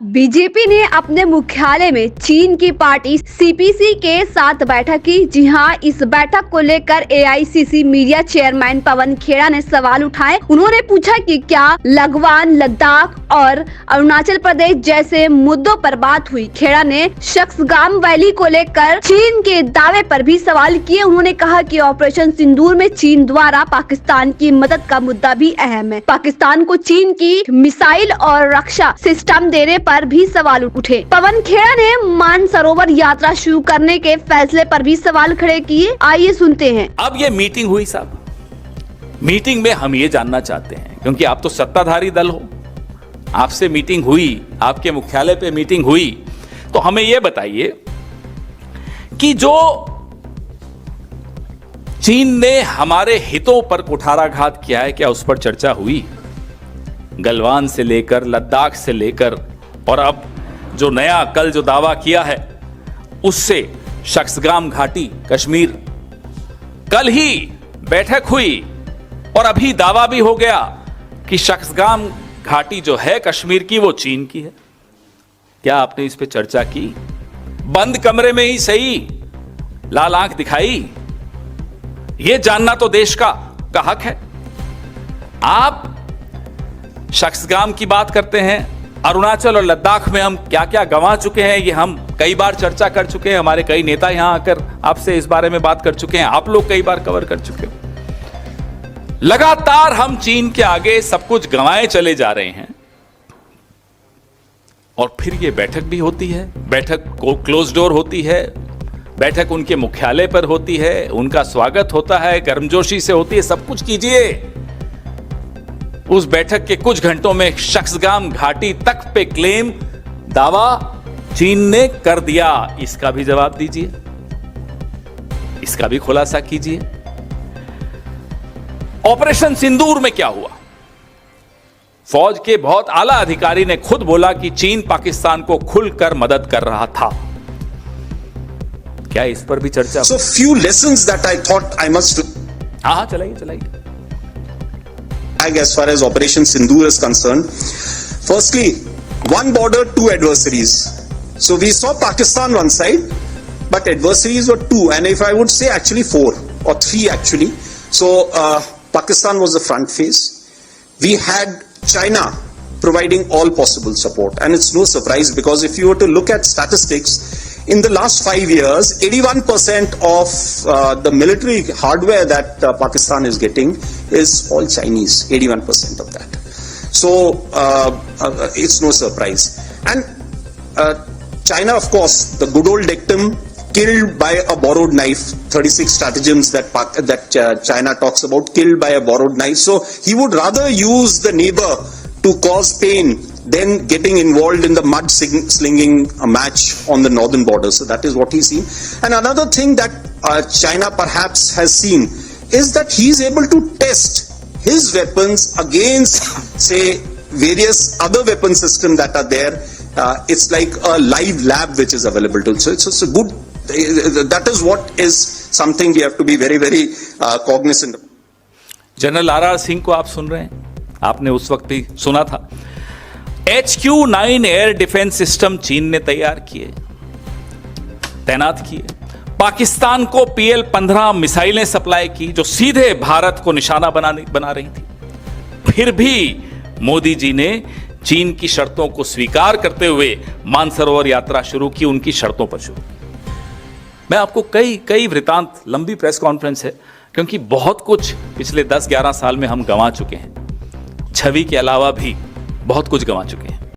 BJP ने अपने मुख्यालय में चीन की पार्टी सीपीसी के साथ बैठक की। जी हां, इस बैठक को लेकर AICC media chairman Pawan Khera ने सवाल उठाए। उन्होंने पूछा कि क्या लगवान, लद्दाख और अरुणाचल प्रदेश जैसे मुद्दों पर बात हुई। खेड़ा ने शक्सगाम वैली को लेकर चीन के दावे पर भी सवाल किए। उन्होंने कहा कि ऑपरेशन सिंदूर में चीन द्वारा पाकिस्तान की मदद का मुद्दा भी अहम है। पाकिस्तान को चीन की मिसाइल और रक्षा सिस्टम देने पर भी सवाल उठे। पवन खेड़ा ने मानसरोवर यात्रा शुरू करने के फैसले पर भी सवाल खड़े किए। आइए सुनते हैं। अब ये मीटिंग हुई साहब, मीटिंग में हम ये जानना चाहते हैं, क्योंकि आप तो सत्ताधारी दल हो, आपसे मीटिंग हुई, आपके मुख्यालय पे मीटिंग हुई, तो हमें ये बताइए कि जो चीन ने हमारे हितों पर कुठाराघात किया है, क्या उस पर चर्चा हुई? गलवान से लेकर लद्दाख से लेकर और अब जो नया कल जो दावा किया है उससे शक्सगाम घाटी कश्मीर, कल ही बैठक हुई और अभी दावा भी हो गया कि शक्सगाम घाटी जो है कश्मीर की वो चीन की है। क्या आपने इस पे चर्चा की? बंद कमरे में ही सही, लाल आंख दिखाई? ये जानना तो देश का हक है। आप शक्सगाम की बात करते हैं, अरुणाचल और लद्दाख में हम क्या क्या गंवा चुके हैं ये हम कई बार चर्चा कर चुके हैं। हमारे कई नेता यहां आकर आपसे इस बारे में बात कर चुके हैं, आप लोग कई बार कवर कर चुके हैं। लगातार हम चीन के आगे सब कुछ गंवाए चले जा रहे हैं और फिर ये बैठक भी होती है, बैठक को क्लोज डोर होती है, बैठक उनके मुख्यालय पर होती है, उनका स्वागत होता है, गर्मजोशी से होती है, सब कुछ कीजिए। उस बैठक के कुछ घंटों में शक्सगाम घाटी तक पे क्लेम, दावा चीन ने कर दिया। इसका भी जवाब दीजिए, इसका भी खुलासा कीजिए। ऑपरेशन सिंदूर में क्या हुआ? फौज के बहुत आला अधिकारी ने खुद बोला कि चीन पाकिस्तान को खुलकर मदद कर रहा था। क्या इस पर भी चर्चा? So few lessons that I thought I must. हाँ, चलाइए। As far as Operation Sindoor is concerned, firstly, one border, two adversaries. So we saw Pakistan one side, but adversaries were two, and if I would say actually four or three actually. So Pakistan was the front face. We had China providing all possible support, and it's no surprise because if you were to look at statistics, in the last 5 years, 81% of the military hardware that Pakistan is getting is all Chinese, 81% of that. So it's no surprise. And China, of course, the good old dictum, killed by a borrowed knife, 36 stratagems that China talks about, killed by a borrowed knife. So he would rather use the neighbor to cause pain than getting involved in the mud slinging match on the northern border. So that is what he's seen. And another thing that China perhaps has seen is that he's able to test his weapons against, say, various other weapon systems that are there. It's like a live lab which is available to. So it's a good, that is what is something we have to be very, very cognizant of. General R.R.. Singh को आप सुन रहे हैं, आपने उस वक्त भी सुना था। HQ-9 एयर डिफेंस सिस्टम चीन ने तैयार किए, तैनात किए। पाकिस्तान को PL-15 मिसाइलें सप्लाई की जो सीधे भारत को निशाना बना रही थी। फिर भी मोदी जी ने चीन की शर्तों को स्वीकार करते हुए मानसरोवर यात्रा शुरू की, उनकी शर्तों पर शुरू। मैं आपको कई वृतांत, लंबी प्रेस कॉन्फ्रेंस है, क्योंकि बहुत कुछ पिछले 10-11 साल में हम गंवा चुके हैं। छवि के अलावा भी बहुत कुछ गंवा चुके हैं।